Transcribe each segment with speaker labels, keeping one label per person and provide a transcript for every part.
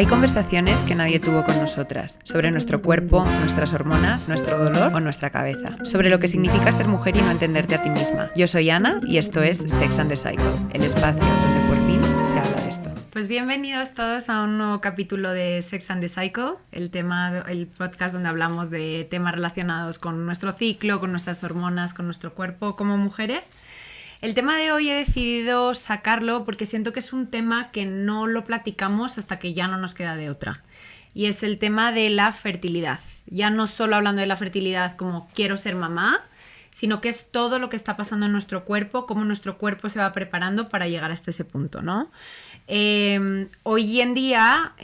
Speaker 1: Hay conversaciones que nadie tuvo con nosotras, sobre nuestro cuerpo, nuestras hormonas, nuestro dolor o nuestra cabeza, sobre lo que significa ser mujer y no entenderte a ti misma. Yo soy Ana y esto es Sex and the Cycle, el espacio donde por fin se habla de esto. Pues bienvenidos todos a un nuevo capítulo de Sex and the Cycle, el podcast donde hablamos de temas relacionados con nuestro ciclo, con nuestras hormonas, con nuestro cuerpo como mujeres. El tema de hoy he decidido sacarlo porque siento que es un tema que no lo platicamos hasta que ya no nos queda de otra. Y es el tema de la fertilidad. Ya no solo hablando de la fertilidad como quiero ser mamá, sino que es todo lo que está pasando en nuestro cuerpo, cómo nuestro cuerpo se va preparando para llegar hasta ese punto, ¿no? Hoy en día,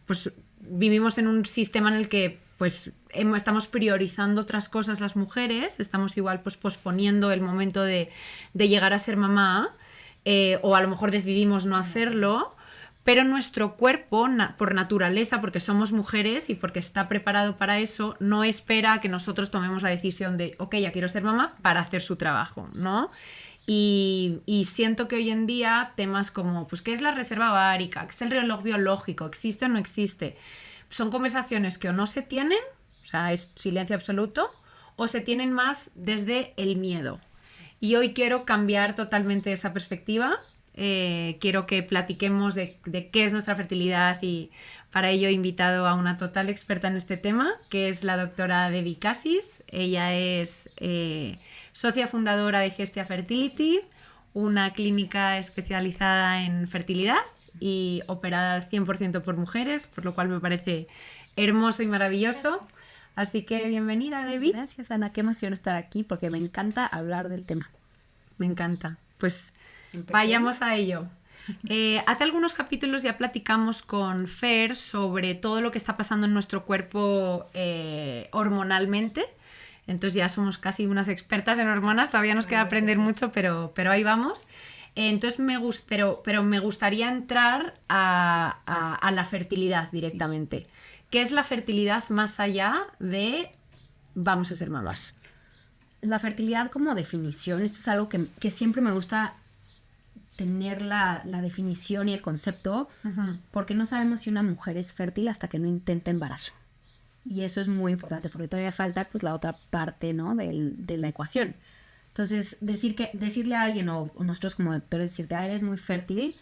Speaker 1: pues vivimos en un sistema en el que pues estamos priorizando otras cosas las mujeres, estamos igual pues posponiendo el momento de llegar a ser mamá, o a lo mejor decidimos no hacerlo, pero nuestro cuerpo, por naturaleza, porque somos mujeres y porque está preparado para eso, no espera que nosotros tomemos la decisión de, ok, ya quiero ser mamá, para hacer su trabajo, ¿no? Y siento que hoy en día temas como, pues, ¿qué es la reserva ovárica? ¿Qué es el reloj biológico? ¿Existe o no existe? Son conversaciones que o no se tienen, o sea, es silencio absoluto, o se tienen más desde el miedo. Y hoy quiero cambiar totalmente esa perspectiva. Quiero que platiquemos de qué es nuestra fertilidad y para ello he invitado a una total experta en este tema, que es la doctora Debbie Cassis. Ella es socia fundadora de Gestia Fertility, una clínica especializada en fertilidad y operada al 100% por mujeres, por lo cual me parece hermoso y maravilloso. Así que bienvenida, Debbie.
Speaker 2: Gracias, Ana. Qué emoción estar aquí porque me encanta hablar del tema.
Speaker 1: Me encanta. Pues vayamos a ello. Hace algunos capítulos ya platicamos con Fer sobre todo lo que está pasando en nuestro cuerpo hormonalmente. Entonces ya somos casi unas expertas en hormonas. Todavía nos queda aprender mucho, pero ahí vamos. Entonces pero me gustaría entrar a la fertilidad directamente. Sí. ¿Qué es la fertilidad más allá de vamos a ser mamás?
Speaker 2: La fertilidad como definición, esto es algo que siempre me gusta tener la definición y el concepto, porque no sabemos si una mujer es fértil hasta que no intenta embarazo. Y eso es muy importante, porque todavía falta pues la otra parte, ¿no? de la ecuación. Entonces, decirle a alguien, o nosotros como doctores, decirte, eres muy fértil,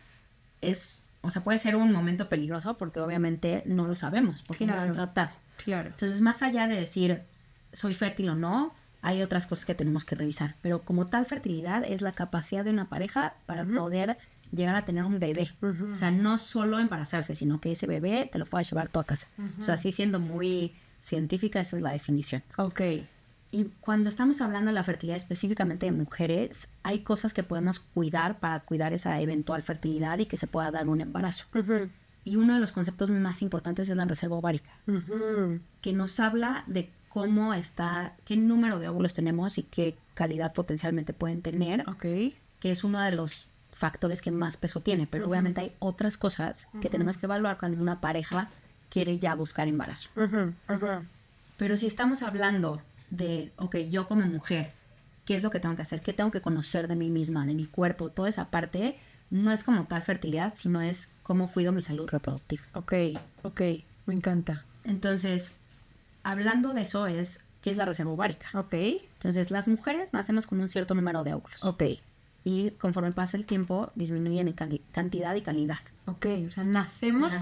Speaker 2: puede ser un momento peligroso, porque obviamente no lo sabemos, porque no lo han tratado.
Speaker 1: Claro.
Speaker 2: Entonces, más allá de decir, soy fértil o no, hay otras cosas que tenemos que revisar. Pero como tal, fertilidad es la capacidad de una pareja para poder llegar a tener un bebé. O sea, no solo embarazarse, sino que ese bebé te lo puedas llevar tú a casa. O sea, así siendo muy científica, esa es la definición.
Speaker 1: Ok.
Speaker 2: Y cuando estamos hablando de la fertilidad específicamente de mujeres, hay cosas que podemos cuidar para cuidar esa eventual fertilidad y que se pueda dar un embarazo. Y uno de los conceptos más importantes es la reserva ovárica, que nos habla de cómo está, qué número de óvulos tenemos y qué calidad potencialmente pueden tener, que es uno de los factores que más peso tiene. Pero obviamente hay otras cosas que tenemos que evaluar cuando una pareja quiere ya buscar embarazo. Pero si estamos hablando de, yo como mujer, ¿qué es lo que tengo que hacer? ¿Qué tengo que conocer de mí misma, de mi cuerpo? Toda esa parte no es como tal fertilidad, sino es cómo cuido mi salud reproductiva.
Speaker 1: Ok, me encanta.
Speaker 2: Entonces, hablando de eso ¿qué es la reserva ovárica? Entonces, las mujeres nacemos con un cierto número de óvulos. Y conforme pasa el tiempo, disminuyen en cantidad y calidad.
Speaker 1: O sea, nacemos.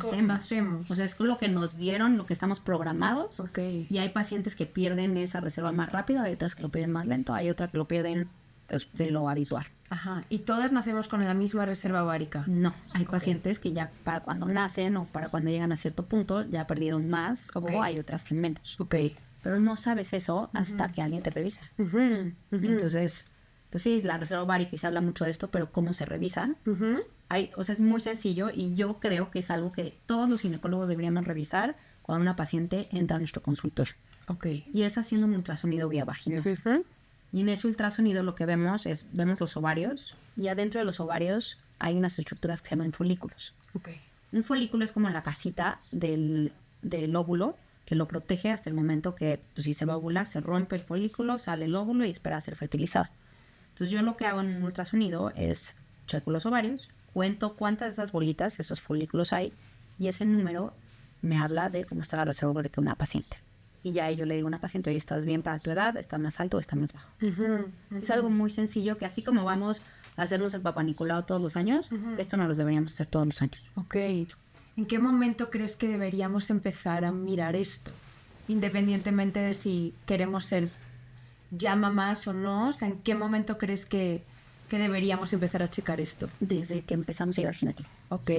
Speaker 2: O sea, es lo que nos dieron, lo que estamos programados. Y hay pacientes que pierden esa reserva más rápido, hay otras que lo pierden más lento, hay otras que lo pierden de lo habitual.
Speaker 1: Ajá. ¿Y todas nacemos con la misma reserva ovárica?
Speaker 2: No, hay pacientes que ya para cuando nacen o para cuando llegan a cierto punto ya perdieron más, o hay otras que menos. Pero no sabes eso hasta que alguien te revisa. Entonces, pues sí, la reserva ovárica, y se habla mucho de esto, pero ¿cómo se revisa? Es muy sencillo, y yo creo que es algo que todos los ginecólogos deberíamos revisar cuando una paciente entra a nuestro consultorio. Y es haciendo un ultrasonido vía vaginal. Y en ese ultrasonido lo que vemos los ovarios, y adentro de los ovarios hay unas estructuras que se llaman folículos. Un folículo es como la casita del óvulo, que lo protege hasta el momento que, pues, si se va a ovular, se rompe el folículo, sale el óvulo y espera a ser fertilizado. Entonces yo lo que hago en un ultrasonido es checo los ovarios, cuento cuántas de esas bolitas, esos folículos hay, Y ese número me habla de cómo está la reserva ovárica de una paciente. Y ya yo le digo a una paciente, oye, ¿estás bien para tu edad? ¿Está más alto o está más bajo? Es algo muy sencillo que así como vamos a hacernos el Papá Nicolau todos los años, esto no lo deberíamos hacer todos los años.
Speaker 3: Ok. ¿En qué momento crees que deberíamos empezar a mirar esto? Independientemente de si queremos ser ya mamás o no, o sea, ¿en qué momento crees que deberíamos empezar a checar esto?
Speaker 2: Desde que empezamos a ir al ginecólogo.
Speaker 3: Ok.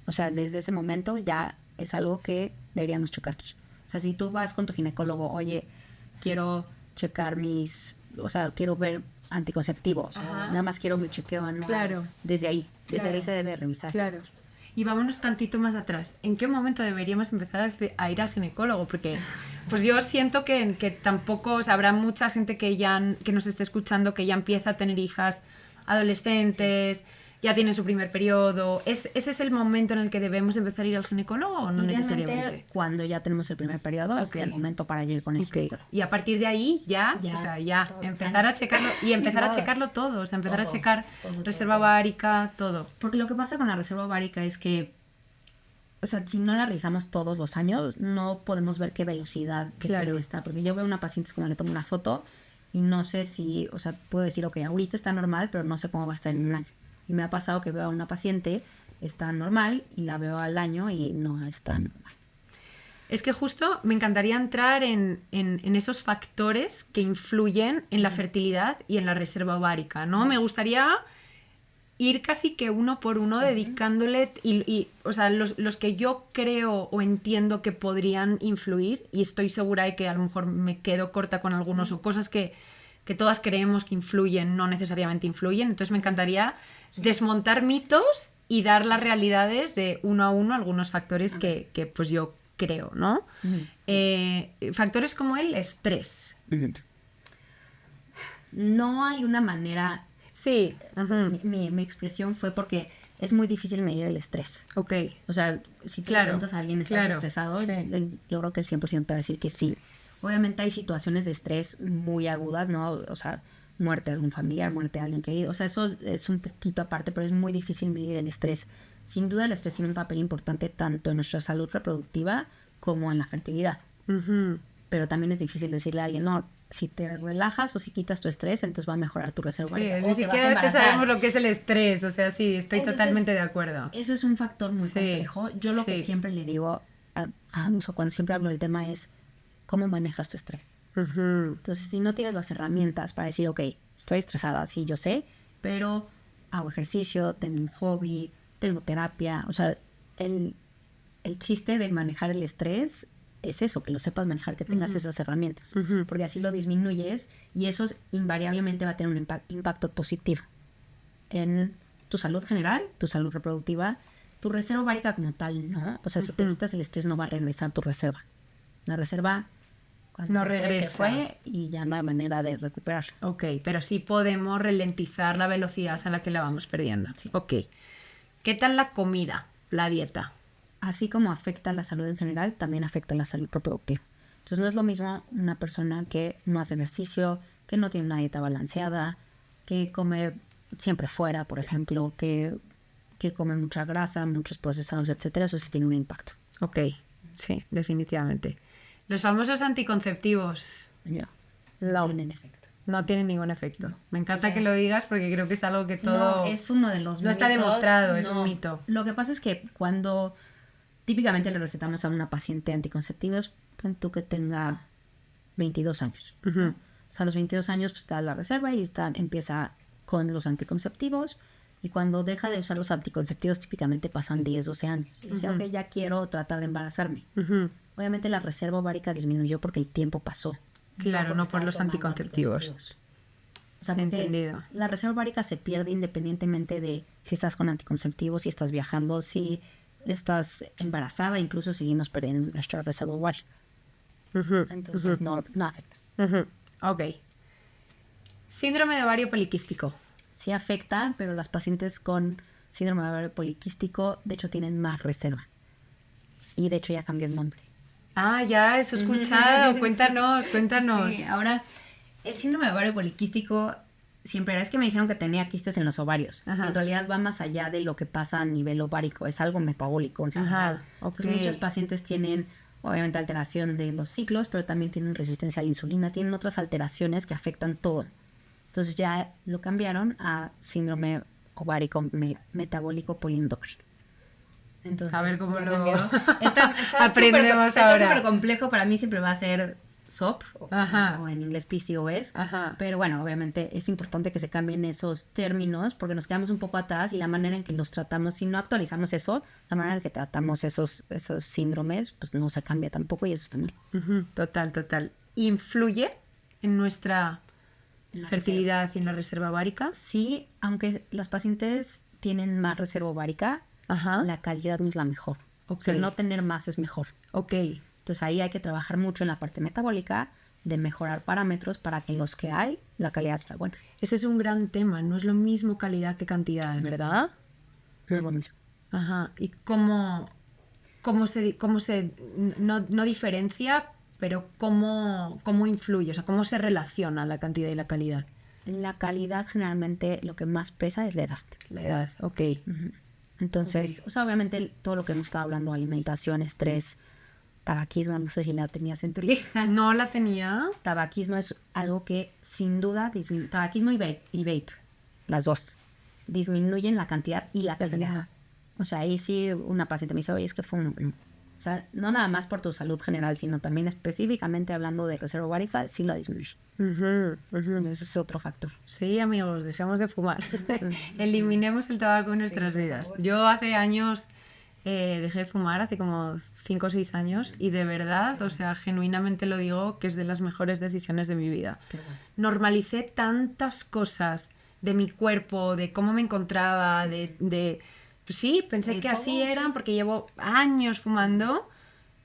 Speaker 2: O sea, desde ese momento ya es algo que deberíamos checarnos. O sea, si tú vas con tu ginecólogo, oye, quiero checar quiero ver anticonceptivos, nada más quiero mi chequeo anual.
Speaker 3: Claro.
Speaker 2: Desde ahí se debe revisar.
Speaker 3: Claro. Y vámonos tantito más atrás. ¿En qué momento deberíamos empezar a ir al ginecólogo? Porque pues yo siento que tampoco, o sea, habrá mucha gente que nos esté escuchando que ya empieza a tener hijas adolescentes, ya tienen su primer periodo. ¿Ese es el momento en el que debemos empezar a ir al ginecólogo o no necesariamente?
Speaker 2: Cuando ya tenemos el primer periodo, es el momento para ir con el ginecólogo.
Speaker 3: Y a partir de ahí ya empezar a checarlo y empezar a checarlo todo, o sea, empezar a checar reserva ovárica, todo.
Speaker 2: Porque lo que pasa con la reserva ovárica es que, o sea, si no la revisamos todos los años, no podemos ver qué velocidad está. Porque yo veo una paciente como le tomo una foto y no sé si, o sea, puedo decir, ok, ahorita está normal, pero no sé cómo va a estar en un año. Y me ha pasado que veo a una paciente, está normal, y la veo al año y no está normal.
Speaker 3: Es que justo me encantaría entrar en esos factores que influyen en la fertilidad y en la reserva ovárica, ¿no? Me gustaría ir casi que uno por uno dedicándole, o sea, los que yo creo o entiendo que podrían influir, y estoy segura de que a lo mejor me quedo corta con algunos, o cosas que todas creemos que influyen, no necesariamente influyen. Entonces me encantaría desmontar mitos y dar las realidades de uno a uno, algunos factores que pues yo creo, ¿no? Factores como el estrés.
Speaker 2: No hay una manera...
Speaker 3: Sí.
Speaker 2: Mi expresión fue porque es muy difícil medir el estrés.
Speaker 3: Ok.
Speaker 2: O sea, si tú preguntas a alguien, ¿estás estresado? Sí. Yo creo que el 100% te va a decir que sí. Obviamente hay situaciones de estrés muy agudas, ¿no? O sea, muerte de algún familiar, muerte de alguien querido. O sea, eso es un poquito aparte, pero es muy difícil medir el estrés. Sin duda el estrés tiene un papel importante tanto en nuestra salud reproductiva como en la fertilidad. Pero también es difícil decirle a alguien, no, si te relajas o si quitas tu estrés, entonces va a mejorar tu reserva ovárica.
Speaker 3: Ni siquiera sabemos lo que es el estrés, o sea, sí, estoy totalmente de acuerdo.
Speaker 2: Eso es un factor muy complejo. Yo lo que siempre le digo cuando siempre hablo del tema es, ¿cómo manejas tu estrés? Entonces, si no tienes las herramientas para decir, ok, estoy estresada, sí, yo sé, pero hago ejercicio, tengo un hobby, tengo terapia. O sea, el chiste de manejar el estrés es eso, que lo sepas manejar, que tengas esas herramientas, porque así lo disminuyes y eso invariablemente va a tener un impacto positivo en tu salud general, tu salud reproductiva, tu reserva ovárica como tal, ¿no? O sea, si te quitas el estrés no va a regresar tu reserva. La reserva
Speaker 3: no regresa.
Speaker 2: Se fue y ya no hay manera de recuperar.
Speaker 3: Ok, pero sí podemos ralentizar la velocidad a la que la vamos perdiendo. Sí. Ok. ¿Qué tal la comida, la dieta?
Speaker 2: Así como afecta la salud en general, también afecta la salud reproductiva. Entonces no es lo mismo una persona que no hace ejercicio, que no tiene una dieta balanceada, que come siempre fuera, por ejemplo, que come mucha grasa, muchos procesados, etcétera. Eso sí tiene un impacto.
Speaker 3: Ok, sí, definitivamente. Los famosos anticonceptivos.
Speaker 2: No tienen efecto.
Speaker 3: No tienen ningún efecto. Me encanta que lo digas porque creo que es algo que todo...
Speaker 2: No, es uno de los
Speaker 3: mitos. No está demostrado, es un mito.
Speaker 2: Lo que pasa es que cuando típicamente le recetamos a una paciente anticonceptivos, pues tú que tenga 22 años. O sea, a los 22 años pues, está la reserva y empieza con los anticonceptivos. Y cuando deja de usar los anticonceptivos, típicamente pasan 10, 12 años. Y dice, ok, ya quiero tratar de embarazarme. Obviamente la reserva ovárica disminuyó porque el tiempo pasó.
Speaker 3: Claro, no por los anticonceptivos.
Speaker 2: O sea, entendido. La reserva ovárica se pierde independientemente de si estás con anticonceptivos, si estás viajando, si estás embarazada, incluso seguimos perdiendo nuestra reserva ovárica. Entonces no afecta.
Speaker 3: Ok. Síndrome de ovario poliquístico.
Speaker 2: Sí afecta, pero las pacientes con síndrome de ovario poliquístico, de hecho, tienen más reserva. Y de hecho ya cambió el nombre.
Speaker 3: Ah, ya, eso he escuchado. Cuéntanos.
Speaker 2: Sí, ahora, el síndrome de ovario poliquístico siempre era, es que me dijeron que tenía quistes en los ovarios.
Speaker 3: Ajá.
Speaker 2: En realidad va más allá de lo que pasa a nivel ovárico, es algo metabólico en general.
Speaker 3: Ajá, ok.
Speaker 2: Entonces, muchos pacientes tienen, obviamente, alteración de los ciclos, pero también tienen resistencia a la insulina, tienen otras alteraciones que afectan todo. Entonces ya lo cambiaron a síndrome ovárico metabólico poliendocrino. Entonces,
Speaker 3: A ver cómo
Speaker 2: ya
Speaker 3: lo
Speaker 2: Está
Speaker 3: aprendemos
Speaker 2: está
Speaker 3: ahora.
Speaker 2: súper complejo, para mí siempre va a ser SOP
Speaker 3: Ajá.
Speaker 2: o en inglés PCOS.
Speaker 3: Ajá.
Speaker 2: Pero bueno, obviamente es importante que se cambien esos términos porque nos quedamos un poco atrás y la manera en que los tratamos, si no actualizamos eso, la manera en que tratamos esos síndromes, pues no se cambia tampoco y eso está mal.
Speaker 3: Ujú, total, total. ¿Influye en nuestra
Speaker 2: La
Speaker 3: fertilidad y en la reserva ovárica?
Speaker 2: Sí, aunque las pacientes tienen más reserva ovárica,
Speaker 3: Ajá.
Speaker 2: la calidad no es la mejor.
Speaker 3: Ok.
Speaker 2: O sea, el no tener más es mejor.
Speaker 3: Ok.
Speaker 2: Entonces ahí hay que trabajar mucho en la parte metabólica de mejorar parámetros para que los que hay, la calidad sea buena.
Speaker 3: Ese es un gran tema. No es lo mismo calidad que cantidad, ¿verdad?
Speaker 2: No es lo mismo.
Speaker 3: Ajá. ¿Y cómo se no diferencia, pero cómo influye? O sea, ¿cómo se relaciona la cantidad y la calidad?
Speaker 2: La calidad generalmente lo que más pesa es la edad.
Speaker 3: La edad, ok.
Speaker 2: Entonces,
Speaker 3: Ok.
Speaker 2: o sea, obviamente todo lo que hemos estado hablando, alimentación, estrés, tabaquismo, no sé si la tenías en tu lista.
Speaker 3: No la tenía.
Speaker 2: Tabaquismo es algo que sin duda disminuye, tabaquismo y vape, las dos, disminuyen la cantidad y la calidad. O sea, ahí sí una paciente me dice, oye, es que fue o sea, no nada más por tu salud general, sino también específicamente hablando de reserva ovárica, sí la disminuye. Entonces es otro factor.
Speaker 3: Sí, amigos, dejemos de fumar. Eliminemos el tabaco en nuestras vidas. Yo hace años dejé de fumar, hace como 5 o 6 años, y de verdad, o sea, genuinamente lo digo, que es de las mejores decisiones de mi vida.
Speaker 2: Qué bueno.
Speaker 3: Normalicé tantas cosas de mi cuerpo, de cómo me encontraba, pues sí, pensé
Speaker 2: El
Speaker 3: que así
Speaker 2: cómo,
Speaker 3: eran, porque llevo años fumando.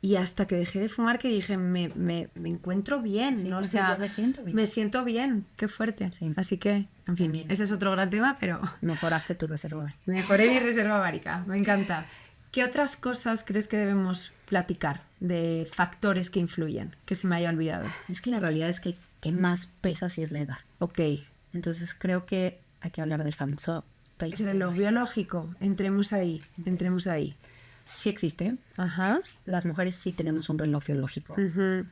Speaker 3: Y hasta que dejé de fumar que dije, me encuentro bien,
Speaker 2: Sí,
Speaker 3: ¿no? O
Speaker 2: sí,
Speaker 3: sea,
Speaker 2: yo me siento bien.
Speaker 3: me siento bien, qué fuerte.
Speaker 2: Sí.
Speaker 3: Así que, en fin,
Speaker 2: También.
Speaker 3: ese es otro gran tema, pero
Speaker 2: Mejoraste tu reserva ovárica.
Speaker 3: mejoré mi reserva ovárica, me encanta. ¿Qué otras cosas crees que debemos platicar de factores que influyen? Que se me haya olvidado.
Speaker 2: Es que la realidad es que el que más pesa sí es la edad.
Speaker 3: Ok.
Speaker 2: Entonces creo que hay que hablar del famoso
Speaker 3: El reloj biológico, entremos ahí.
Speaker 2: Sí existe.
Speaker 3: Ajá.
Speaker 2: Las mujeres sí tenemos un reloj biológico.
Speaker 3: Ujú.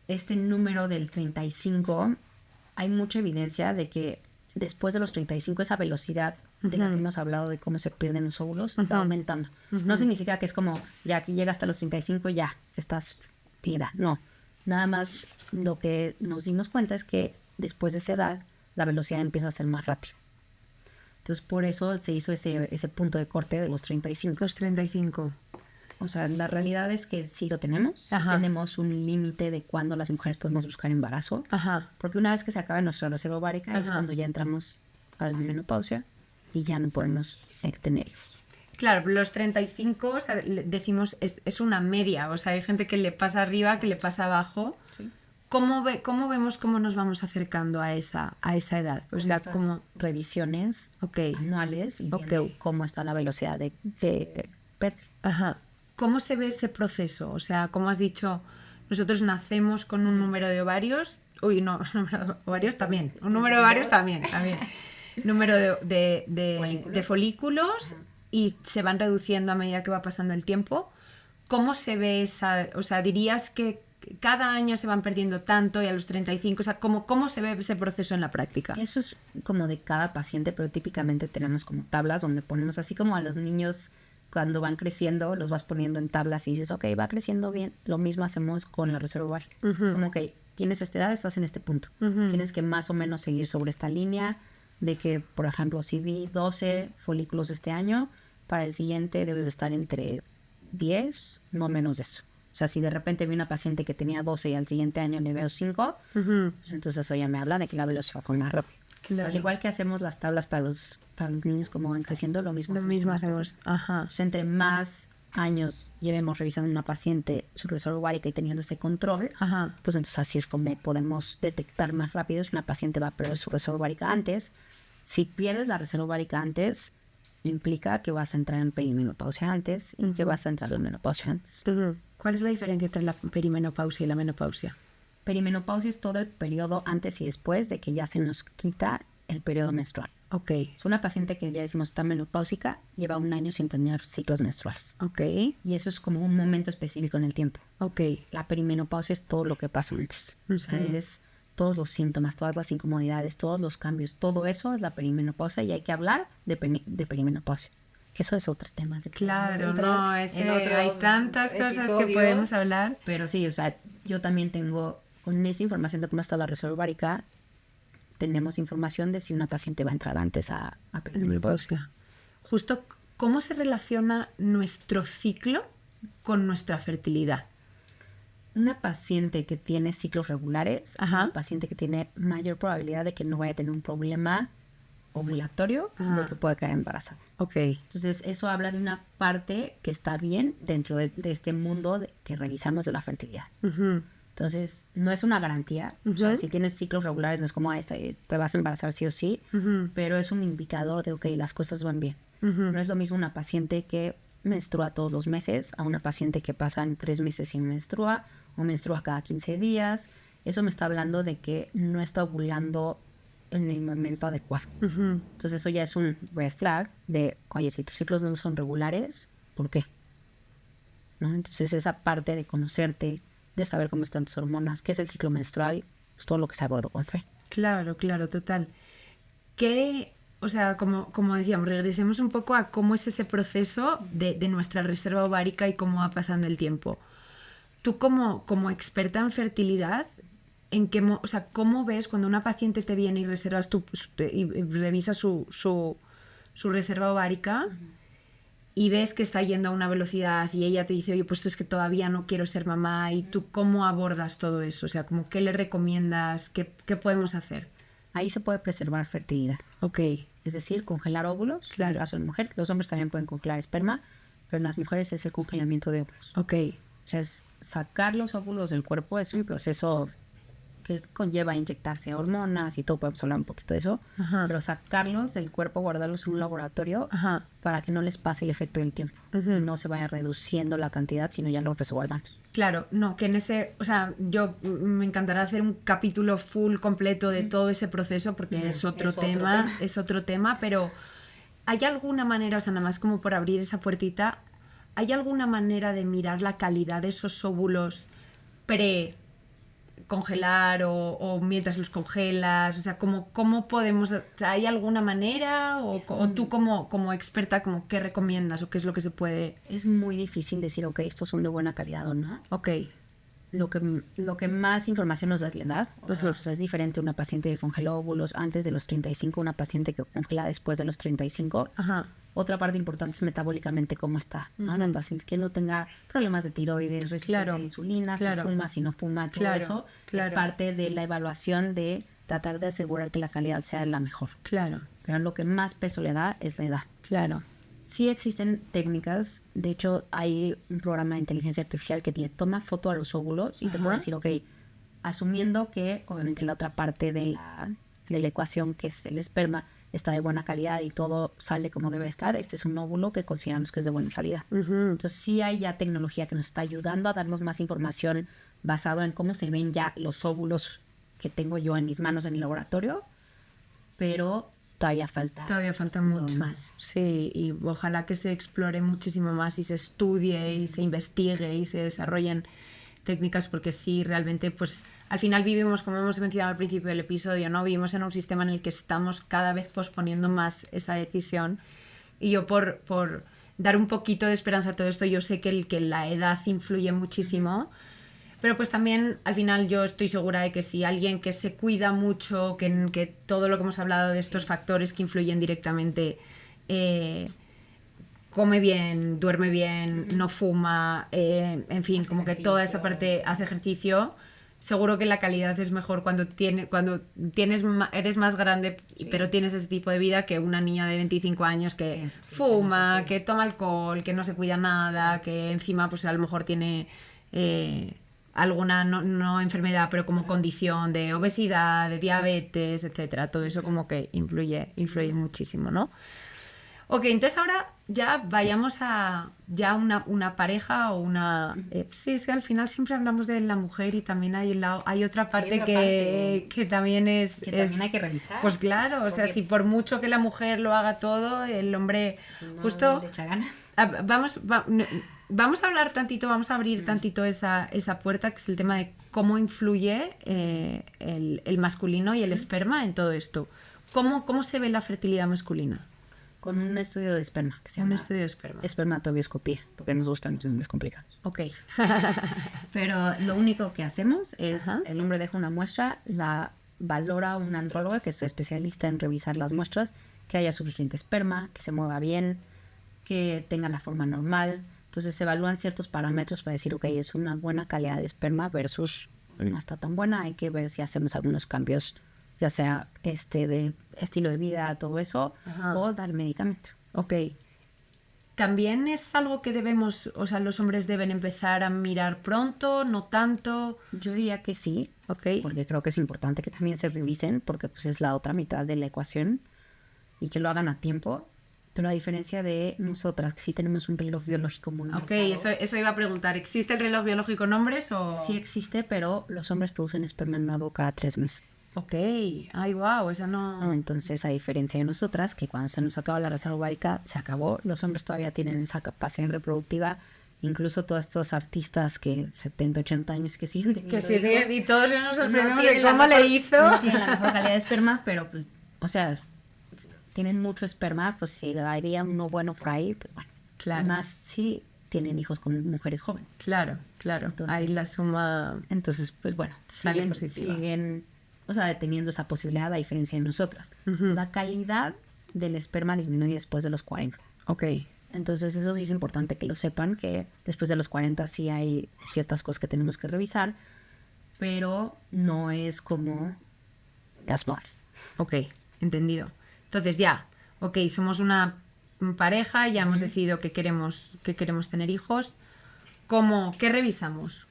Speaker 2: Este número del 35, hay mucha evidencia de que después de los 35 esa velocidad de la que hemos hablado de cómo se pierden los óvulos va aumentando. No significa que es como, ya aquí llega hasta los 35 ya estás pida. No. Nada más lo que nos dimos cuenta es que después de esa edad la velocidad empieza a ser más rápida. Entonces por eso se hizo ese punto de corte de los 35.
Speaker 3: Los 35.
Speaker 2: O sea, la realidad es que sí lo tenemos.
Speaker 3: Ajá.
Speaker 2: Tenemos un límite de cuándo las mujeres podemos buscar embarazo.
Speaker 3: Ajá.
Speaker 2: Porque una vez que se acaba nuestra reserva ovárica es
Speaker 3: Ajá.
Speaker 2: cuando ya entramos a la menopausia y ya no podemos tener hijos.
Speaker 3: Claro, los 35, o sea, decimos, es una media. O sea, hay gente que le pasa arriba, que le pasa abajo.
Speaker 2: Sí.
Speaker 3: ¿Cómo vemos cómo nos vamos acercando a esa edad? O sea,
Speaker 2: Estas
Speaker 3: como...
Speaker 2: revisiones
Speaker 3: Ok.
Speaker 2: anuales y
Speaker 3: Ok.
Speaker 2: viendo cómo está la velocidad de pérdida.
Speaker 3: Ajá. ¿Cómo se ve ese proceso? O sea, como has dicho, nosotros nacemos con un número de ovarios. Uy, no, número de ovarios también. Un número de ovarios también. Número de folículos y se van reduciendo a medida que va pasando el tiempo. ¿Cómo se ve esa...? O sea, dirías que cada año se van perdiendo tanto y a los 35, o sea, ¿cómo se ve ese proceso en la práctica?
Speaker 2: Eso es como de cada paciente, pero típicamente tenemos como tablas donde ponemos así como a los niños cuando van creciendo, los vas poniendo en tablas y dices, ok, va creciendo bien. Lo mismo hacemos con la reserva ovárica. Es como que tienes esta edad, estás en este punto. Tienes que más o menos seguir sobre esta línea de que, por ejemplo, si vi 12 folículos este año, para el siguiente debes de estar entre 10, no menos de eso. O sea, si de repente vi una paciente que tenía 12 y al siguiente año le veo 5, pues entonces eso ya me habla de que la velocidad va más rápido.
Speaker 3: Claro.
Speaker 2: O sea, al igual que hacemos las tablas para los niños como van creciendo, lo mismo.
Speaker 3: Lo mismo hacemos. Ajá.
Speaker 2: Entonces, entre más años llevemos revisando una paciente su reserva ovárica y teniendo ese control,
Speaker 3: Ajá.
Speaker 2: pues entonces así es como podemos detectar más rápido si una paciente va a perder su reserva ovárica antes. Si pierdes la reserva ovárica antes, implica que vas a entrar en perimenopausia antes y que vas a entrar en menopausia antes.
Speaker 3: ¿Cuál es la diferencia entre la perimenopausia y la menopausia?
Speaker 2: Perimenopausia es todo el periodo antes y después de que ya se nos quita el periodo menstrual.
Speaker 3: Ok.
Speaker 2: Es una paciente que ya decimos está menopáusica, lleva 1 año sin tener ciclos menstruales.
Speaker 3: Ok.
Speaker 2: Y eso es como un momento específico en el tiempo.
Speaker 3: Ok.
Speaker 2: La perimenopausia es todo lo que pasa antes. O sea, es todos los síntomas, todas las incomodidades, todos los cambios, todo eso es la perimenopausia y hay que hablar de perimenopausia. Eso es otro tema.
Speaker 3: Claro, no, hay tantas cosas que podemos hablar.
Speaker 2: Pero sí, o sea, yo también tengo, con esa información de cómo está la reserva ovárica, tenemos información de si una paciente va a entrar antes a perimenopausia.
Speaker 3: Justo, ¿cómo se relaciona nuestro ciclo con nuestra fertilidad?
Speaker 2: Una paciente que tiene ciclos regulares, es
Speaker 3: Ajá.
Speaker 2: una paciente que tiene mayor probabilidad de que no vaya a tener un problema ovulatorio de que pueda quedar embarazada.
Speaker 3: Ok.
Speaker 2: Entonces, eso habla de una parte que está bien dentro de este mundo que revisamos de la fertilidad. Entonces, no es una garantía. O sea, si tienes ciclos regulares, no es como te vas a embarazar sí o sí, pero es un indicador de, ok, las cosas van bien. No es lo mismo una paciente que menstrua todos los meses a una paciente que pasan 3 meses sin menstrua o menstrua cada 15 días. Eso me está hablando de que no está ovulando en el momento adecuado. Entonces, eso ya es un red flag de, oye, si tus ciclos no son regulares, ¿por qué? ¿No? Entonces, esa parte de conocerte, de saber cómo están tus hormonas, qué es el ciclo menstrual, es todo lo que se aborda con fe.
Speaker 3: Claro, claro, total. O sea, como decíamos, regresemos un poco a cómo es ese proceso de nuestra reserva ovárica y cómo va pasando el tiempo. Tú como experta en fertilidad, o sea, ¿cómo ves cuando una paciente te viene y revisas su reserva ovárica y ves que está yendo a una velocidad y ella te dice, oye, pues esto es que todavía no quiero ser mamá, y tú cómo abordas todo eso? O sea, ¿qué le recomiendas? ¿Qué podemos hacer?
Speaker 2: Ahí se puede preservar fertilidad.
Speaker 3: Ok.
Speaker 2: Es decir, congelar óvulos.
Speaker 3: Claro.
Speaker 2: En el caso de la mujer, los hombres también pueden congelar esperma, pero en las mujeres es el congelamiento de óvulos.
Speaker 3: Ok.
Speaker 2: O sea, es sacar los óvulos del cuerpo, es un proceso que conlleva inyectarse hormonas y todo, podemos hablar un poquito de eso, pero sacarlos del cuerpo, guardarlos en un laboratorio para que no les pase el efecto del tiempo. No se vaya reduciendo la cantidad, sino ya los resguardamos.
Speaker 3: Claro, no, que o sea, yo me encantará hacer un capítulo full completo de todo ese proceso porque es otro tema, pero ¿hay alguna manera, o sea, nada más como por abrir esa puertita, ¿hay alguna manera de mirar la calidad de esos óvulos congelar o mientras los congelas? O sea, ¿cómo podemos? O sea, ¿hay alguna manera? O tú como experta, ¿qué recomiendas o qué es lo que se puede?
Speaker 2: Es muy difícil decir, ok, estos son de buena calidad o no.
Speaker 3: Ok.
Speaker 2: Lo que más información nos da es la edad. O sea, es diferente una paciente que congeló óvulos antes de los 35, una paciente que congela después de los 35. Otra parte importante es metabólicamente cómo está. Un paciente que no tenga problemas de tiroides, resistencia a la insulina, si fuma, si no fuma, todo eso es parte de la evaluación de tratar de asegurar que la calidad sea la mejor.
Speaker 3: Claro.
Speaker 2: Pero lo que más peso le da es la edad.
Speaker 3: Claro.
Speaker 2: Sí existen técnicas, de hecho hay un programa de inteligencia artificial que te toma foto a los óvulos y te puede decir, ok, asumiendo que obviamente la otra parte de la ecuación, que es el esperma, está de buena calidad y todo sale como debe estar, este es un óvulo que consideramos que es de buena calidad. Entonces sí hay ya tecnología que nos está ayudando a darnos más información basado en cómo se ven ya los óvulos que tengo yo en mis manos en el laboratorio, pero todavía falta
Speaker 3: mucho
Speaker 2: más.
Speaker 3: Sí, y ojalá que se explore muchísimo más y se estudie y se investigue y se desarrollen técnicas, porque sí, realmente, pues al final vivimos, como hemos mencionado al principio del episodio, ¿no? Vivimos en un sistema en el que estamos cada vez posponiendo más esa decisión. Y yo por dar un poquito de esperanza a todo esto, yo sé que la edad influye muchísimo. Pero pues también al final yo estoy segura de que si alguien que se cuida mucho, que todo lo que hemos hablado de estos factores que influyen directamente, come bien, duerme bien, no fuma, en fin, como que toda esa parte, hace ejercicio, seguro que la calidad es mejor cuando eres más grande, pero tienes ese tipo de vida, que una niña de 25 años que fuma, que toma alcohol, que no se cuida nada, que encima pues a lo mejor tiene alguna no enfermedad, pero como condición de obesidad, de diabetes, etcétera. Todo eso como que influye muchísimo, ¿no? Ok, entonces ahora ya vayamos a ya una pareja o una... sí, es que al final siempre hablamos de la mujer y también hay otra parte que también es...
Speaker 2: Que también hay que revisar.
Speaker 3: Pues claro, o sea,
Speaker 2: Porque
Speaker 3: si por mucho que la mujer lo haga todo, el hombre...
Speaker 2: si no
Speaker 3: justo...
Speaker 2: le echa ganas.
Speaker 3: Vamos a hablar tantito, vamos a abrir tantito esa puerta, que es el tema de cómo influye el masculino y el esperma en todo esto. ¿Cómo se ve la fertilidad masculina?
Speaker 2: Con un estudio de esperma, que se
Speaker 3: Un
Speaker 2: llama
Speaker 3: estudio de esperma.
Speaker 2: espermatobioscopía, porque nos gustan los nombres complicados.
Speaker 3: Ok.
Speaker 2: Pero lo único que hacemos es,
Speaker 3: Ajá.
Speaker 2: el hombre deja una muestra, la valora un andrólogo, que es especialista en revisar las muestras, que haya suficiente esperma, que se mueva bien, que tenga la forma normal. Entonces se evalúan ciertos parámetros para decir, ok, es una buena calidad de esperma versus no está tan buena. Hay que ver si hacemos algunos cambios, ya sea de estilo de vida, todo eso,
Speaker 3: Ajá.
Speaker 2: o dar medicamento.
Speaker 3: Ok. ¿También es algo que debemos, o sea, los hombres deben empezar a mirar pronto, no tanto?
Speaker 2: Yo diría que sí,
Speaker 3: Ok.
Speaker 2: porque creo que es importante que también se revisen, porque pues es la otra mitad de la ecuación, y que lo hagan a tiempo. Pero a diferencia de nosotras, que sí tenemos un reloj biológico muy
Speaker 3: Ok,
Speaker 2: marcado,
Speaker 3: eso iba a preguntar. ¿Existe el reloj biológico en hombres o...?
Speaker 2: sí existe, pero los hombres producen esperma nuevo cada 3 meses.
Speaker 3: Ok. Ay, wow, esa no...
Speaker 2: Entonces, a diferencia de nosotras, que cuando se nos acaba la reserva ovárica, se acabó. Los hombres todavía tienen esa capacidad reproductiva. Incluso todos estos artistas que 70, 80 años que siguen teniendo
Speaker 3: Que sí,
Speaker 2: hijos,
Speaker 3: y todos nos sorprendemos
Speaker 2: tienen
Speaker 3: de
Speaker 2: la
Speaker 3: cómo le
Speaker 2: mejor-
Speaker 3: hizo.
Speaker 2: no tienen la mejor calidad de esperma, pero, pues, o sea, tienen mucho esperma, pues si había uno bueno por ahí, pues bueno.
Speaker 3: Claro.
Speaker 2: Más si tienen hijos con mujeres jóvenes.
Speaker 3: Claro, claro.
Speaker 2: Entonces-
Speaker 3: Ahí la suma...
Speaker 2: Entonces, pues bueno,
Speaker 3: Sale positiva.
Speaker 2: siguen, o sea, teniendo esa posibilidad a diferencia de nosotras. La calidad del esperma disminuye después de los 40.
Speaker 3: Ok.
Speaker 2: Entonces, eso sí es importante que lo sepan, que después de los 40 sí hay ciertas cosas que tenemos que revisar, pero no es como las más.
Speaker 3: Ok, entendido. Entonces ya, ok, somos una pareja, ya hemos decidido que queremos tener hijos. ¿Qué revisamos?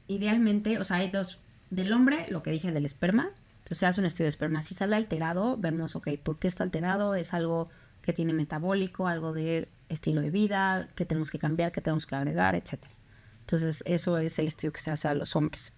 Speaker 2: Idealmente, o sea, hay dos. Del hombre, lo que dije del esperma. Entonces se hace un estudio de esperma. Si sale alterado, vemos, ok, ¿por qué está alterado? Es algo que tiene metabólico, algo de estilo de vida, que tenemos que cambiar, que tenemos que agregar, etc. Entonces, eso es el estudio que se hace a los hombres.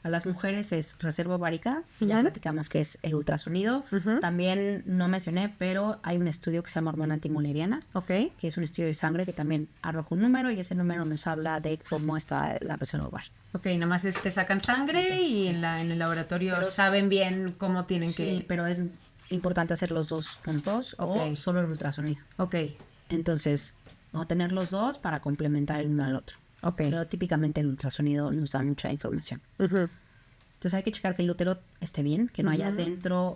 Speaker 2: A las mujeres es reserva ovárica, ya platicamos que es el ultrasonido. También no mencioné, pero hay un estudio que se llama hormona antimuleriana,
Speaker 3: Ok,
Speaker 2: que es un estudio de sangre que también arroja un número y ese número nos habla de cómo está la reserva ovárica.
Speaker 3: ok, nada más te sacan sangre y en el laboratorio
Speaker 2: Pero-
Speaker 3: saben bien cómo tienen
Speaker 2: Sí,
Speaker 3: que...
Speaker 2: pero es importante hacer los dos juntos
Speaker 3: Ok.
Speaker 2: o solo el ultrasonido.
Speaker 3: Ok,
Speaker 2: Entonces, o tener los dos para complementar el uno al otro.
Speaker 3: ok.
Speaker 2: Pero típicamente el ultrasonido nos da mucha información. Entonces hay que checar que el útero esté bien, que no haya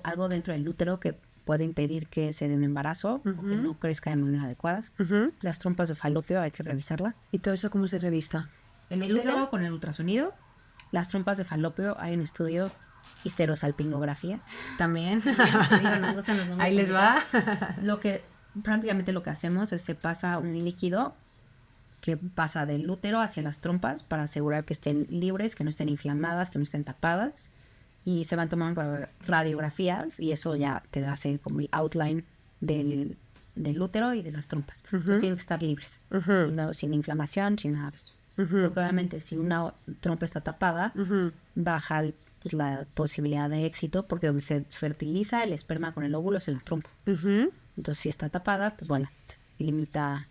Speaker 2: algo dentro del útero que puede impedir que se dé un embarazo o que no crezca de manera adecuada. Las trompas de falopio hay que revisarlas.
Speaker 3: ¿Y todo eso cómo se revista?
Speaker 2: El útero con el ultrasonido, las trompas de falopio, hay un estudio, histerosalpingografía.
Speaker 3: También.
Speaker 2: Digo, nos gustan los nombres
Speaker 3: Ahí les va.
Speaker 2: prácticamente lo que hacemos es se pasa un líquido que pasa del útero hacia las trompas para asegurar que estén libres, que no estén inflamadas, que no estén tapadas. Y se van tomando radiografías y eso ya te hace como el outline del útero y de las trompas. Entonces tienen que estar libres, no, sin inflamación, sin nada de eso. Porque obviamente si una trompa está tapada, baja pues, la posibilidad de éxito porque donde se fertiliza el esperma con el óvulo es el trompo. Entonces si está tapada, pues bueno, limita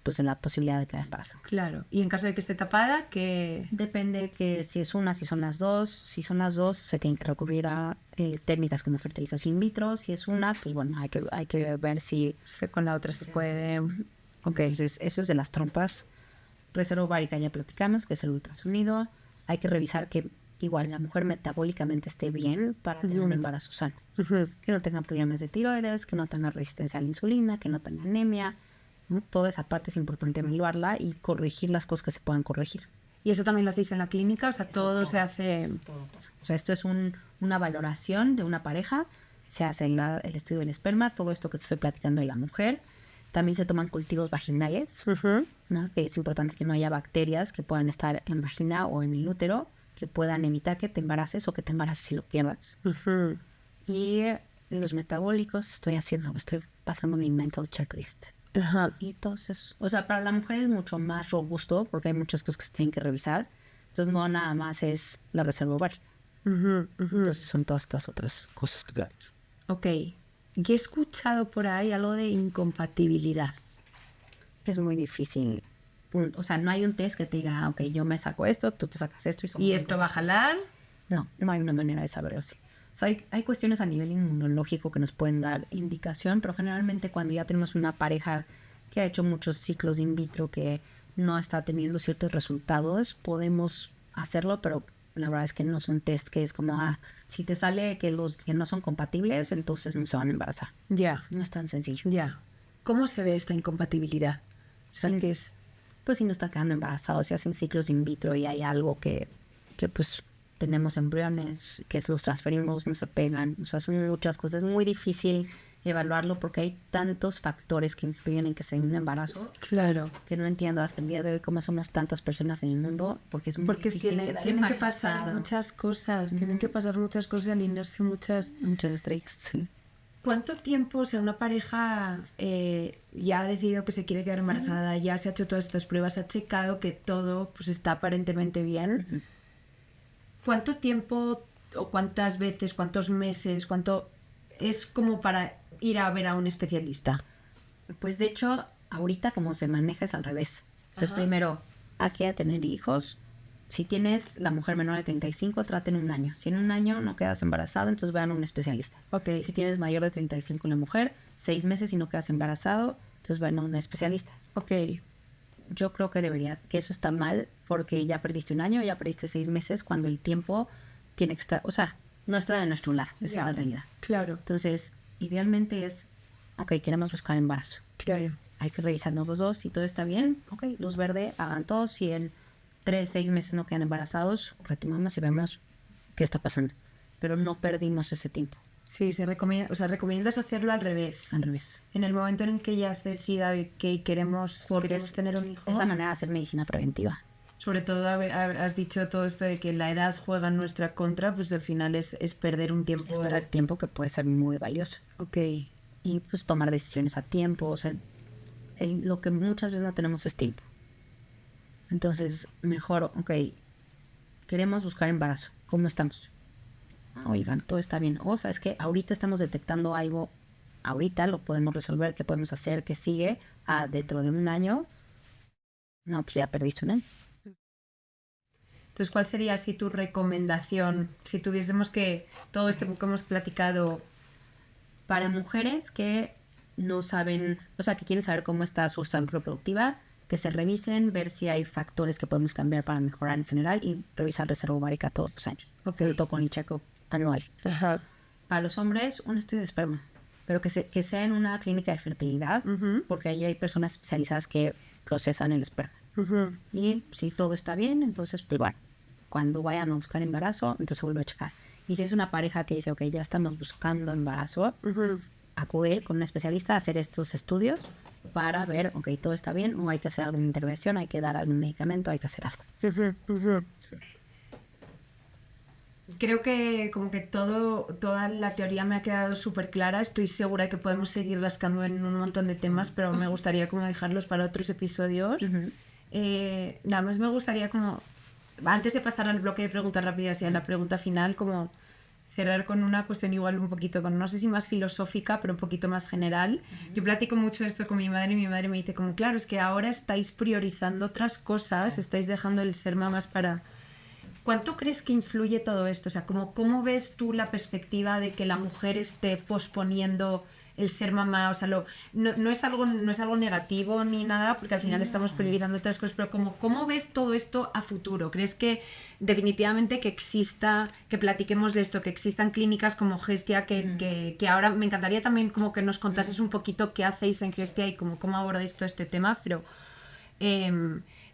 Speaker 2: pues en la posibilidad de que haya embarazo.
Speaker 3: Claro. Y en caso de que esté tapada, que...
Speaker 2: Depende que si es una, si son las dos. Si son las dos, se tienen que recurrir a técnicas como fertilización in vitro. Si es una, pues bueno, hay que ver si...
Speaker 3: con la otra se puede...
Speaker 2: Ok, entonces eso es de las trompas. Reserva ovárica ya platicamos, que es el ultrasonido. Hay que revisar que igual la mujer metabólicamente esté bien para tener un embarazo sano. Que no tenga problemas de tiroides, que no tenga resistencia a la insulina, que no tenga anemia. ¿No? Toda esa parte es importante evaluarla y corregir las cosas que se puedan corregir.
Speaker 3: ¿Y eso también lo hacéis en la clínica? O sea, todo se hace...
Speaker 2: O sea, esto es una valoración de una pareja. Se hace el estudio del esperma, todo esto que te estoy platicando de la mujer. También se toman cultivos vaginales, ¿no? Que es importante que no haya bacterias que puedan estar en vagina o en el útero, que puedan evitar que te embaraces o que te embaraces y lo pierdas. Y los metabólicos, estoy pasando mi mental checklist.
Speaker 3: Ajá.
Speaker 2: Y entonces, o sea, para la mujer es mucho más robusto porque hay muchas cosas que se tienen que revisar. Entonces, no nada más es la reserva ovárica. Entonces, son todas estas otras cosas que ver.
Speaker 3: Ok. Y he escuchado por ahí algo de incompatibilidad.
Speaker 2: Es muy difícil. O sea, no hay un test que te diga, ok, yo me saco esto, tú te sacas esto.
Speaker 3: ¿Y esto va a jalar?
Speaker 2: No, no hay una manera de saberlo así. O sea, hay cuestiones a nivel inmunológico que nos pueden dar indicación, pero generalmente cuando ya tenemos una pareja que ha hecho muchos ciclos in vitro que no está teniendo ciertos resultados, podemos hacerlo, pero la verdad es que no son test que es como, si te sale que los que no son compatibles, entonces no se van a embarazar.
Speaker 3: Ya.
Speaker 2: No es tan sencillo.
Speaker 3: Ya. ¿Cómo se ve esta incompatibilidad? O sea, ¿qué es?
Speaker 2: Pues si no está quedando embarazado, si hacen ciclos in vitro y hay algo que pues tenemos embriones, que los transferimos, no se pegan. O sea, son muchas cosas. Es muy difícil evaluarlo porque hay tantos factores que influyen en que se dé un embarazo.
Speaker 3: Claro.
Speaker 2: Que no entiendo hasta el día de hoy cómo somos tantas personas en el mundo, porque es muy difícil quedar
Speaker 3: tienen que
Speaker 2: embarazada.
Speaker 3: pasar muchas cosas, tienen que pasar muchas cosas y alinearse muchas...
Speaker 2: Muchos strikes, sí.
Speaker 3: ¿Cuánto tiempo, o sea, una pareja ya ha decidido que se quiere quedar embarazada, ya se ha hecho todas estas pruebas, ha checado que todo pues está aparentemente bien? ¿Cuánto tiempo o cuántas veces, cuántos meses, cuánto es como para ir a ver a un especialista?
Speaker 2: Pues de hecho, ahorita como se maneja es al revés. Entonces, primero, hay que tener hijos. Si tienes la mujer menor de 35, traten un año. Si en un año no quedas embarazado, entonces vean a un especialista.
Speaker 3: Okay.
Speaker 2: Si tienes mayor de 35 la mujer, 6 meses y no quedas embarazado, entonces vean a un especialista.
Speaker 3: Ok.
Speaker 2: Yo creo que eso está mal porque ya perdiste un año, ya perdiste 6 meses cuando el tiempo tiene que estar, o sea, no está de nuestro lado, esa es la realidad.
Speaker 3: Claro.
Speaker 2: Entonces, idealmente es, ok, queremos buscar embarazo.
Speaker 3: Claro.
Speaker 2: Hay que revisarnos los dos, si todo está bien, ok, luz verde, hagan todo, si en 3, 6 meses no quedan embarazados, retomamos y vemos qué está pasando. Pero no perdimos ese tiempo.
Speaker 3: Sí, se recomienda, o sea, recomiendas hacerlo al revés.
Speaker 2: Al revés.
Speaker 3: En el momento en que ya se decida que queremos tener un hijo.
Speaker 2: Es la manera de hacer medicina preventiva.
Speaker 3: Sobre todo has dicho todo esto de que la edad juega en nuestra contra, pues al final es perder un tiempo.
Speaker 2: Es perder tiempo que puede ser muy valioso.
Speaker 3: Ok.
Speaker 2: Y pues tomar decisiones a tiempo. O sea, lo que muchas veces no tenemos es tiempo. Entonces, mejor, ok, queremos buscar embarazo. ¿Cómo estamos? Oigan, todo está bien. O sea, es que ahorita estamos detectando algo. Ahorita lo podemos resolver. ¿Qué podemos hacer? ¿Qué sigue? Dentro de un año. No, pues ya perdiste un año.
Speaker 3: Entonces, ¿cuál sería así tu recomendación si tuviésemos que todo esto que hemos platicado
Speaker 2: para mujeres que no saben, o sea, que quieren saber cómo está su salud reproductiva, que se revisen, ver si hay factores que podemos cambiar para mejorar en general y revisar reserva ovárica todos los años.
Speaker 3: Ok.
Speaker 2: Todo con el check-up anual.
Speaker 3: Ajá.
Speaker 2: Para los hombres, un estudio de esperma, pero que sea en una clínica de fertilidad, porque ahí hay personas especializadas que procesan el esperma. Y si todo está bien, entonces, pues bueno, cuando vayan a buscar embarazo, entonces se vuelve a checar. Y si es una pareja que dice, ok, ya estamos buscando embarazo, acudir con un especialista a hacer estos estudios para ver, ok, todo está bien, o hay que hacer alguna intervención, hay que dar algún medicamento, hay que hacer algo.
Speaker 3: Creo que como que toda la teoría me ha quedado súper clara. Estoy segura de que podemos seguir rascando en un montón de temas, pero me gustaría como dejarlos para otros episodios. Nada más me gustaría como, antes de pasar al bloque de preguntas rápidas y a la pregunta final, como cerrar con una cuestión igual un poquito, no sé si más filosófica, pero un poquito más general. Yo platico mucho esto con mi madre y mi madre me dice como, claro, es que ahora estáis priorizando otras cosas, estáis dejando el ser mamás para... ¿Cuánto crees que influye todo esto? O sea, ¿cómo ves tú la perspectiva de que la mujer esté posponiendo el ser mamá? O sea, no es algo negativo ni nada, porque al final estamos priorizando otras cosas, pero ¿cómo ves todo esto a futuro? ¿Crees que definitivamente que platiquemos de esto, que existan clínicas como Gestia, que ahora me encantaría también como que nos contases un poquito qué hacéis en Gestia y cómo abordáis todo este tema, pero...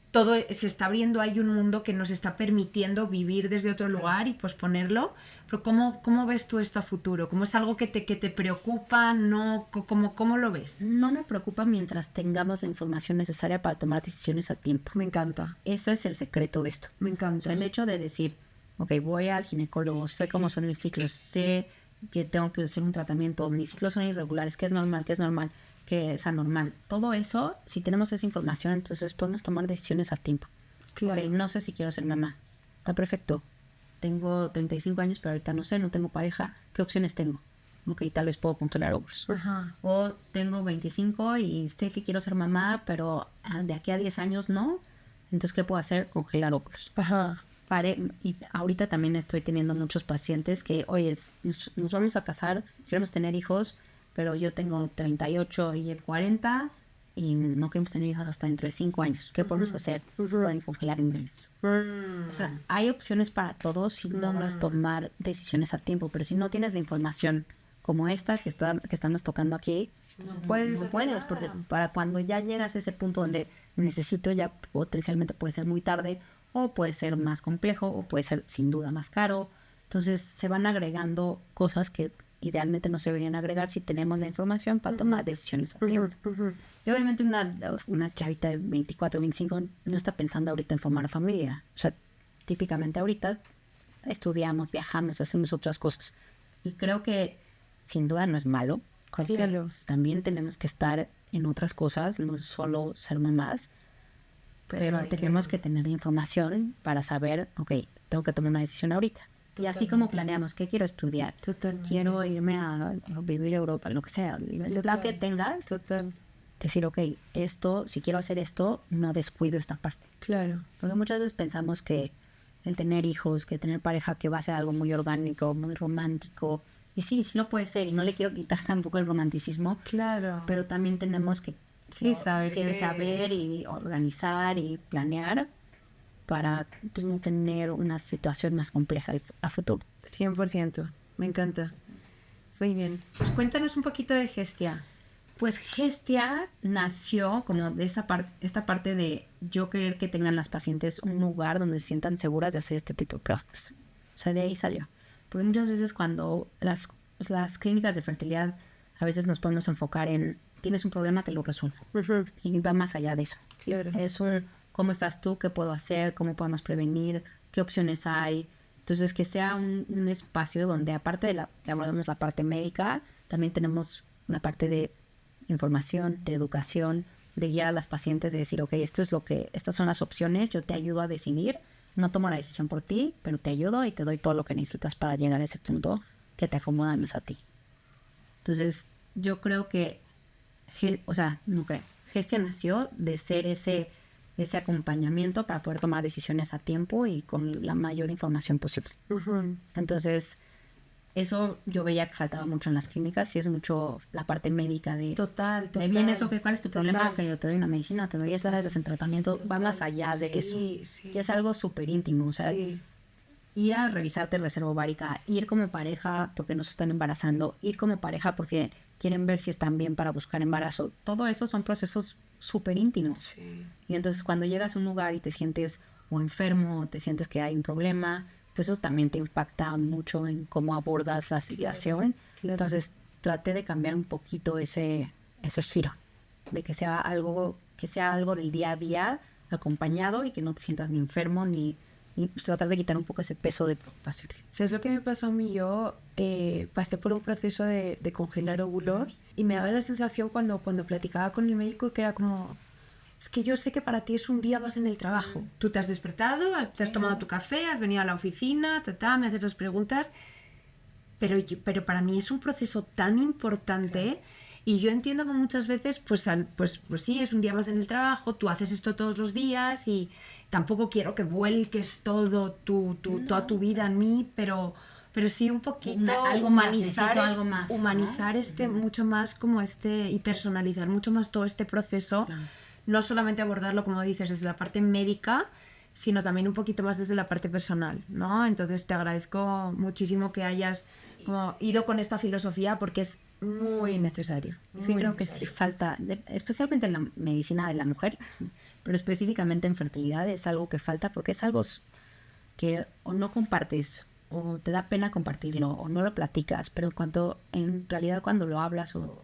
Speaker 3: todo se está abriendo, hay un mundo que nos está permitiendo vivir desde otro lugar y posponerlo, pero ¿cómo ves tú esto a futuro? ¿Cómo es algo que te preocupa? ¿No? ¿Cómo lo ves?
Speaker 2: No me preocupa mientras tengamos la información necesaria para tomar decisiones a tiempo.
Speaker 3: Me encanta.
Speaker 2: Eso es el secreto de esto.
Speaker 3: Me encanta.
Speaker 2: O sea, el hecho de decir, ok, voy al ginecólogo, sé cómo son mis ciclos, sé que tengo que hacer un tratamiento, mis ciclos son irregulares, qué es normal, qué es anormal. Todo eso, si tenemos esa información, entonces podemos tomar decisiones a tiempo.
Speaker 3: Claro.
Speaker 2: Okay, no sé si quiero ser mamá. Está perfecto. Tengo 35 años, pero ahorita no sé, no tengo pareja. ¿Qué opciones tengo? Ok, tal vez puedo controlar overs.
Speaker 3: Ajá.
Speaker 2: O tengo 25 y sé que quiero ser mamá, pero de aquí a 10 años no. Entonces, ¿qué puedo hacer? Congelar overs.
Speaker 3: Ajá.
Speaker 2: Y ahorita también estoy teniendo muchos pacientes que, oye, nos vamos a casar, queremos tener hijos, pero yo tengo 38 y el 40 y no queremos tener hijos hasta dentro de 5 años. ¿Qué podemos hacer? Pueden congelar embriones. O sea, hay opciones para todos si logras tomar decisiones a tiempo, pero si no tienes la información como esta que estamos tocando aquí, no puedes, porque para cuando ya llegas a ese punto donde necesito, ya potencialmente puede ser muy tarde, o puede ser más complejo, o puede ser sin duda más caro. Entonces se van agregando cosas que idealmente no se deberían agregar si tenemos la información para tomar decisiones a tiempo. Y obviamente una chavita de 24, 25 no está pensando ahorita en formar familia. O sea, típicamente ahorita estudiamos, viajamos, hacemos otras cosas. Y creo que sin duda no es malo.
Speaker 3: Claro.
Speaker 2: También tenemos que estar en otras cosas, no solo ser mamás. Pero tenemos que tener información para saber, ok, tengo que tomar una decisión ahorita. Totalmente. Y así como planeamos, ¿qué quiero estudiar?
Speaker 3: Totalmente.
Speaker 2: Quiero irme a vivir a Europa, lo que sea. La que tengas, decir, ok, esto, si quiero hacer esto, no descuido esta parte.
Speaker 3: Claro.
Speaker 2: Porque muchas veces pensamos que el tener hijos, que tener pareja, que va a ser algo muy orgánico, muy romántico. Y sí lo puede ser, y no le quiero quitar tampoco el romanticismo.
Speaker 3: Claro.
Speaker 2: Pero también tenemos que saber y organizar y planear para pues, no tener una situación más compleja a futuro.
Speaker 3: 100%. Me encanta. Muy bien. Pues cuéntanos un poquito de Gestia.
Speaker 2: Pues Gestia nació como de esta parte de yo querer que tengan las pacientes un lugar donde se sientan seguras de hacer este tipo de pruebas. O sea, de ahí salió. Porque muchas veces cuando las clínicas de fertilidad a veces nos podemos enfocar en tienes un problema, te lo resuelvo. Y va más allá de eso.
Speaker 3: Claro.
Speaker 2: Es ¿cómo estás tú? ¿Qué puedo hacer? ¿Cómo podemos prevenir? ¿Qué opciones hay? Entonces, que sea un espacio donde, aparte de abordamos la parte médica, también tenemos una parte de información, de educación, de guiar a las pacientes, de decir, ok, estas son las opciones, yo te ayudo a decidir, no tomo la decisión por ti, pero te ayudo y te doy todo lo que necesitas para llegar a ese punto que te acomoda más a ti. Entonces, yo creo que Gestia nació de ser ese acompañamiento para poder tomar decisiones a tiempo y con la mayor información posible. Entonces, eso yo veía que faltaba mucho en las clínicas, y es mucho la parte médica de...
Speaker 3: Total.
Speaker 2: ¿De bien eso? ¿Cuál es tu problema? Que yo te doy una medicina, te doy esto, haces en tratamiento, va más allá de eso.
Speaker 3: Sí.
Speaker 2: Que es algo súper íntimo, o sea... Ir a revisarte reserva ovárica, ir como pareja porque nos están embarazando, ir como pareja porque quieren ver si están bien para buscar embarazo. Todo eso son procesos súper íntimos.
Speaker 3: Sí.
Speaker 2: Y entonces cuando llegas a un lugar y te sientes o enfermo, o te sientes que hay un problema, pues eso también te impacta mucho en cómo abordas la situación.
Speaker 3: Claro.
Speaker 2: Entonces traté de cambiar un poquito ese giro, de que sea algo del día a día acompañado y que no te sientas ni enfermo y pues tratar de quitar un poco ese peso de preocupación.
Speaker 3: ¿Sabes lo que me pasó a mí? Yo pasé por un proceso de congelar óvulos y me daba la sensación cuando platicaba con el médico que era como, es que yo sé que para ti es un día más en el trabajo. Tú te has despertado, te has tomado tu café, has venido a la oficina, me haces las preguntas, pero para mí es un proceso tan importante. Y yo entiendo que muchas veces, pues sí, es un día más en el trabajo, tú haces esto todos los días y tampoco quiero que vuelques toda tu vida en mí, pero sí un poquito
Speaker 2: algo
Speaker 3: humanizar
Speaker 2: ¿no?
Speaker 3: Mucho más como y personalizar mucho más todo este proceso,
Speaker 2: Claro.
Speaker 3: No solamente abordarlo, como dices, desde la parte médica, sino también un poquito más desde la parte personal, ¿no? Entonces te agradezco muchísimo que hayas como ido con esta filosofía porque es muy necesario.
Speaker 2: Sí, creo que sí falta, especialmente en la medicina de la mujer, pero específicamente en fertilidad es algo que falta porque es algo que o no compartes o te da pena compartirlo o no lo platicas, pero en realidad cuando lo hablas o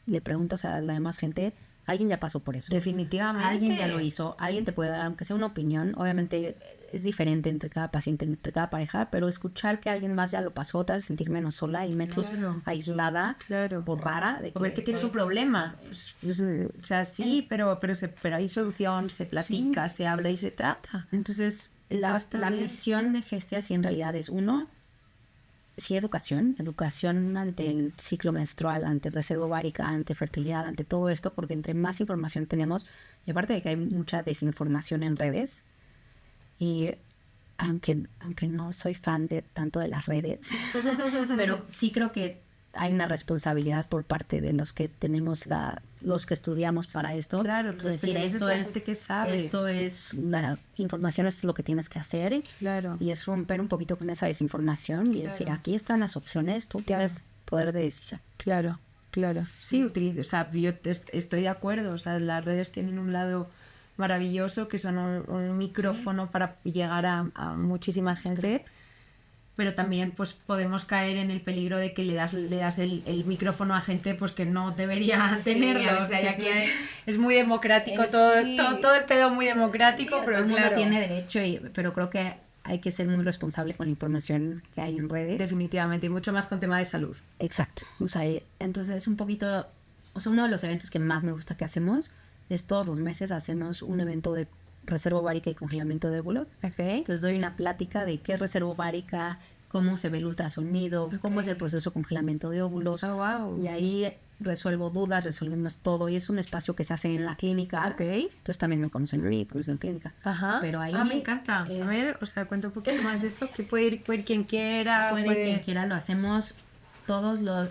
Speaker 2: le preguntas a la demás gente, alguien ya pasó por eso.
Speaker 3: Definitivamente.
Speaker 2: Alguien ya lo hizo, alguien te puede dar, aunque sea una opinión, obviamente es diferente entre cada paciente, entre cada pareja, pero escuchar que alguien más ya lo pasó, te hace sentir menos sola y menos aislada o rara.
Speaker 3: O ver que tienes un problema. O sea, sí, pero hay solución, se platica, se habla y se trata.
Speaker 2: Entonces, la misión de Gestia sí en realidad es educación ante el ciclo menstrual, ante reserva ovárica, ante fertilidad, ante todo esto, porque entre más información tenemos, y aparte de que hay mucha desinformación en redes, y aunque no soy fan de tanto de las redes, pero sí creo que hay una responsabilidad por parte de los que tenemos los que estudiamos para esto.
Speaker 3: Claro,
Speaker 2: es decir, esto es la información, es lo que tienes que hacer.
Speaker 3: Claro.
Speaker 2: Y es romper un poquito con esa desinformación y decir, aquí están las opciones, tú tienes poder de decisión.
Speaker 3: Claro. Sí, o sea, yo estoy de acuerdo. O sea, las redes tienen un lado maravilloso que son un micrófono para llegar a muchísima gente. Pero también pues podemos caer en el peligro de que le das el micrófono a gente pues que no debería tenerlo. O sea, ya que es muy democrático, todo el pedo muy democrático, pero
Speaker 2: todo el mundo
Speaker 3: claro,
Speaker 2: tiene derecho, pero creo que hay que ser muy responsable con la información que hay en redes.
Speaker 3: definitivamente, y mucho más con tema de salud.
Speaker 2: Exacto. O sea, entonces es un poquito, o sea, uno de los eventos que más me gusta que hacemos es todos los meses hacemos un evento de reserva ovárica y congelamiento de óvulos.
Speaker 3: Okay.
Speaker 2: Entonces doy una plática de qué es reserva ovárica, cómo se ve el ultrasonido, cómo es el proceso de congelamiento de óvulos.
Speaker 3: Oh, wow.
Speaker 2: Y ahí resuelvo dudas, resolvemos todo. Y es un espacio que se hace en la clínica.
Speaker 3: Okay.
Speaker 2: Entonces también me conocen en la clínica.
Speaker 3: Ajá.
Speaker 2: Pero ahí
Speaker 3: me encanta. A ver, o sea, cuenta un poquito más de esto, que puede ir quien quiera.
Speaker 2: Puede quien quiera, lo hacemos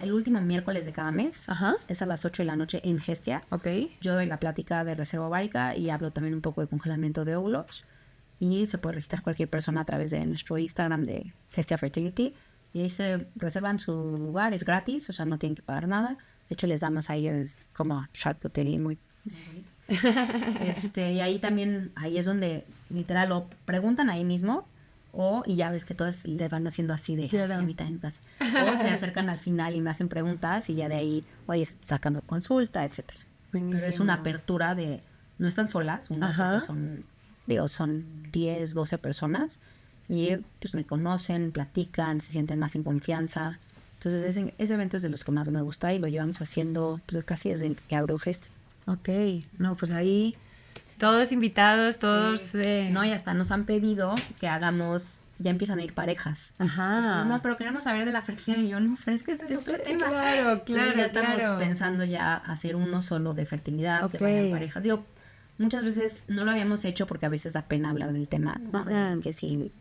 Speaker 2: el último miércoles de cada mes.
Speaker 3: Ajá.
Speaker 2: Es a las 8 de la noche en Gestia.
Speaker 3: Ok.
Speaker 2: Yo doy la plática de reserva ovárica y hablo también un poco de congelamiento de óvulos. Y se puede registrar cualquier persona a través de nuestro Instagram de Gestia Fertility. Y ahí se reservan su lugar, es gratis, o sea, no tienen que pagar nada. De hecho, les damos ahí como charcutería muy bonito. Y ahí también, ahí es donde literal lo preguntan ahí mismo. Y ya ves que todos le van haciendo así de o se acercan al final y me hacen preguntas y ya de ahí voy sacando consulta, etcétera. Pero es una apertura de no están solas, son 10, 12 personas y pues me conocen, platican, se sienten más en confianza. Entonces ese evento es de los que más me gusta y lo llevamos haciendo pues casi desde que abro Fest.
Speaker 3: Ok, no, pues ahí todos invitados, todos...
Speaker 2: Sí. No, y hasta nos han pedido que hagamos... Ya empiezan a ir parejas.
Speaker 3: Ajá.
Speaker 2: No, pero queremos saber de la fertilidad. Y yo, no, pero es que ese es otro tema.
Speaker 3: Claro.
Speaker 2: Entonces ya estamos pensando ya hacer uno solo de fertilidad, que vayan parejas. Digo, muchas veces no lo habíamos hecho porque a veces da pena hablar del tema, ¿no? Que si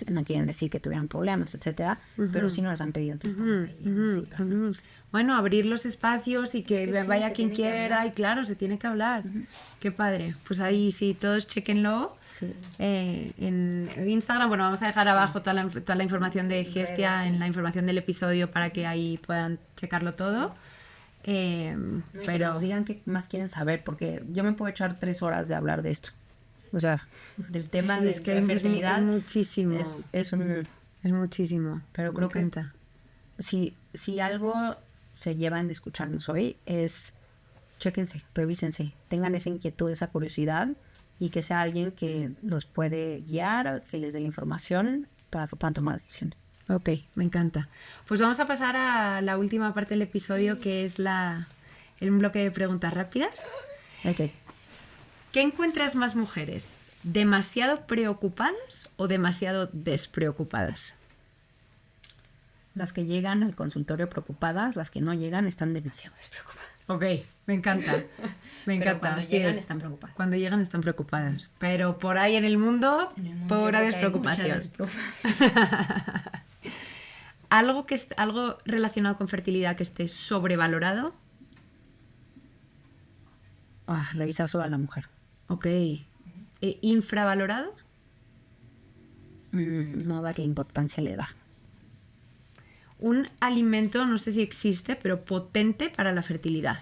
Speaker 2: no quieren decir que tuvieran problemas, etcétera, pero sí nos las han pedido, entonces estamos ahí.
Speaker 3: Bueno, abrir los espacios y que vaya quien quiera, y claro, se tiene que hablar. Qué padre. Pues ahí sí, todos chequenlo.
Speaker 2: Sí.
Speaker 3: En Instagram, bueno, vamos a dejar abajo toda la información de Gestia en la información del episodio para que ahí puedan checarlo todo.
Speaker 2: Pero nos digan qué más quieren saber, porque yo me puedo echar 3 horas de hablar de esto. O sea, del tema de fertilidad.
Speaker 3: Es muchísimo.
Speaker 2: Es
Speaker 3: muchísimo.
Speaker 2: Pero creo que si algo se llevan de escucharnos hoy es chéquense, revísense, tengan esa inquietud, esa curiosidad y que sea alguien que los puede guiar, que les dé la información para que puedan tomar decisiones.
Speaker 3: Ok, me encanta. Pues vamos a pasar a la última parte del episodio, que es el bloque de preguntas rápidas.
Speaker 2: Ok.
Speaker 3: ¿Qué encuentras más mujeres? ¿Demasiado preocupadas o demasiado despreocupadas?
Speaker 2: Las que llegan al consultorio preocupadas, las que no llegan están demasiado despreocupadas.
Speaker 3: Ok, me encanta. Me encanta.
Speaker 2: Cuando llegan están preocupadas.
Speaker 3: Cuando llegan están preocupadas. Pero por ahí en el mundo pura despreocupación. ¿Algo relacionado con fertilidad que esté sobrevalorado?
Speaker 2: Revisar solo a la mujer.
Speaker 3: Ok. ¿Infravalorado?
Speaker 2: No da qué importancia le da.
Speaker 3: Un alimento, no sé si existe, pero potente para la fertilidad.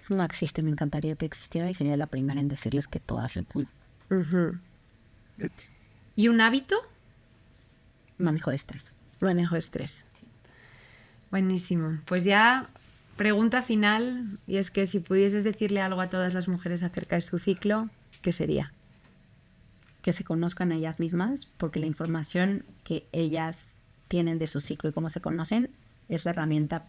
Speaker 2: No existe, me encantaría que existiera y sería la primera en decirles que todas se pueden.
Speaker 3: ¿Y un hábito?
Speaker 2: Manejo de estrés.
Speaker 3: Manejo de estrés. Sí. Buenísimo. Pues ya pregunta final, y es que si pudieses decirle algo a todas las mujeres acerca de su ciclo, ¿qué sería?
Speaker 2: Que se conozcan a ellas mismas, porque la información que ellas tienen de su ciclo y cómo se conocen es la herramienta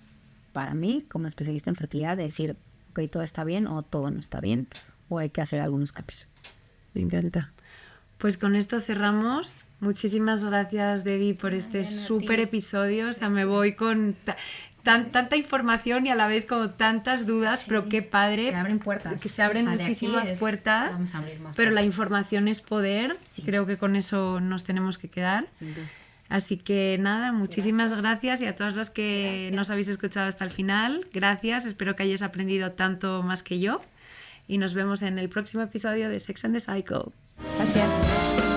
Speaker 2: para mí, como especialista en fertilidad, de decir, ok, todo está bien o todo no está bien, o hay que hacer algunos cambios.
Speaker 3: Me encanta. Pues con esto cerramos. Muchísimas gracias, Debbie, por este súper episodio. O sea, me voy con tanta información y a la vez como tantas dudas, pero qué padre.
Speaker 2: Se abren puertas.
Speaker 3: Que se abren muchísimas puertas.
Speaker 2: Vamos a abrir más
Speaker 3: pero la
Speaker 2: puertas.
Speaker 3: información es poder.
Speaker 2: Sí.
Speaker 3: Creo que con eso nos tenemos que quedar.
Speaker 2: Sin duda.
Speaker 3: Así que nada, muchísimas gracias y a todas las que nos habéis escuchado hasta el final. Gracias, espero que hayáis aprendido tanto más que yo. Y nos vemos en el próximo episodio de Sex and the Cycle.
Speaker 2: Gracias.